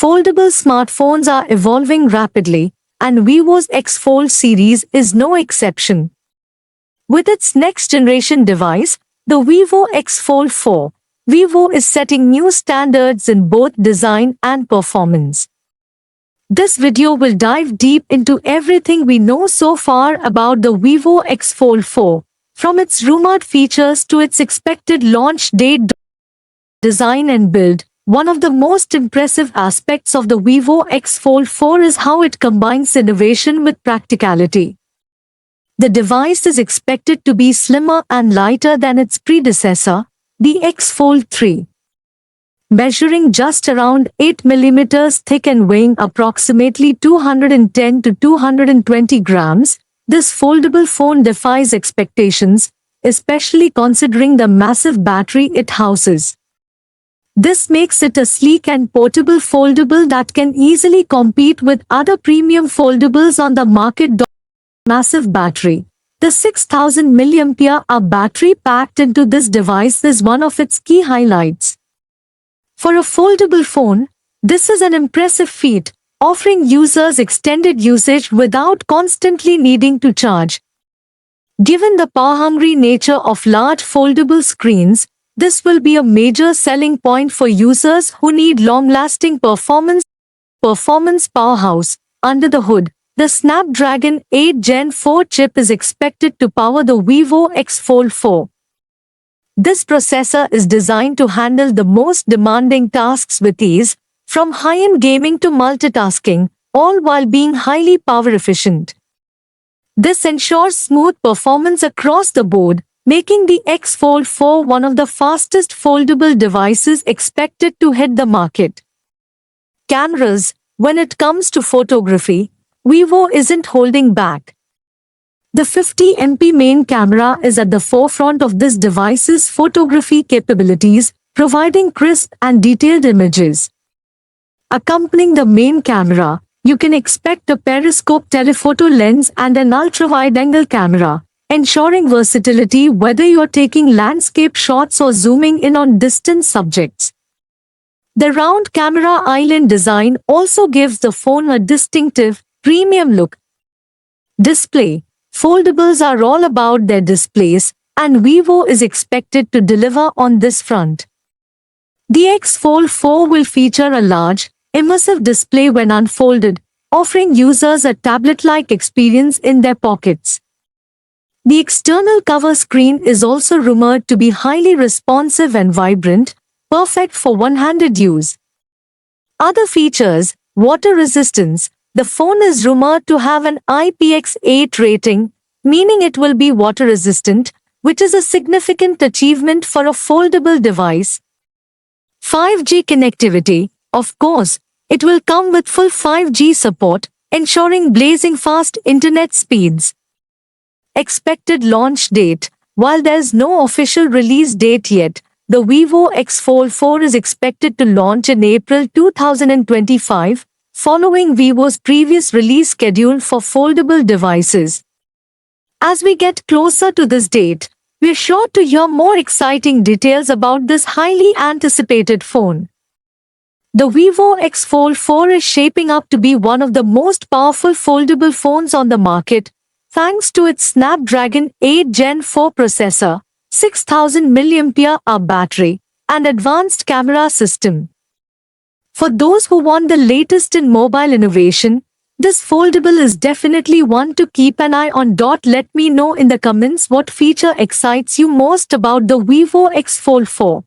Foldable smartphones are evolving rapidly, and Vivo's X Fold series is no exception. With its next-generation device, the Vivo X Fold 4, Vivo is setting new standards in both design and performance. This video will dive deep into everything we know so far about the Vivo X Fold 4, from its rumored features to its expected launch date. Design and build. One of the most impressive aspects of the Vivo X Fold 4 is how it combines innovation with practicality. The device is expected to be slimmer and lighter than its predecessor, the X Fold 3. Measuring just around 8 mm thick and weighing approximately 210 to 220 grams, this foldable phone defies expectations, especially considering the massive battery it houses. This makes it a sleek and portable foldable that can easily compete with other premium foldables on the market. Massive battery. The 6000 mAh battery packed into this device is one of its key highlights. For a foldable phone, this is an impressive feat, offering users extended usage without constantly needing to charge. Given the power-hungry nature of large foldable screens, this will be a major selling point for users who need long-lasting performance. Powerhouse. Under the hood, the Snapdragon 8 Gen 4 chip is expected to power the Vivo X Fold 4. This processor is designed to handle the most demanding tasks with ease, from high-end gaming to multitasking, all while being highly power efficient. This ensures smooth performance across the board, making the X Fold 4 one of the fastest foldable devices expected to hit the market. Cameras. When it comes to photography, Vivo isn't holding back. The 50MP main camera is at the forefront of this device's photography capabilities, providing crisp and detailed images. Accompanying the main camera, you can expect a periscope telephoto lens and an ultra-wide-angle camera, ensuring versatility whether you're taking landscape shots or zooming in on distant subjects. The round camera island design also gives the phone a distinctive, premium look. Display. Foldables are all about their displays, and Vivo is expected to deliver on this front. The X Fold 4 will feature a large, immersive display when unfolded, offering users a tablet-like experience in their pockets. The external cover screen is also rumored to be highly responsive and vibrant, perfect for one-handed use. Other features. Water resistance. The phone is rumored to have an IPX8 rating, meaning it will be water resistant, which is a significant achievement for a foldable device. 5G connectivity. Of course, it will come with full 5G support, ensuring blazing fast internet speeds. Expected launch date. While there's no official release date yet, the Vivo X Fold 4 is expected to launch in April 2025, following Vivo's previous release schedule for foldable devices. As we get closer to this date, we're sure to hear more exciting details about this highly anticipated phone. The Vivo X Fold 4 is shaping up to be one of the most powerful foldable phones on the market, thanks to its Snapdragon 8 Gen 4 processor, 6000 mAh battery, and advanced camera system. For those who want the latest in mobile innovation, this foldable is definitely one to keep an eye on. Let me know in the comments what feature excites you most about the Vivo X Fold 4.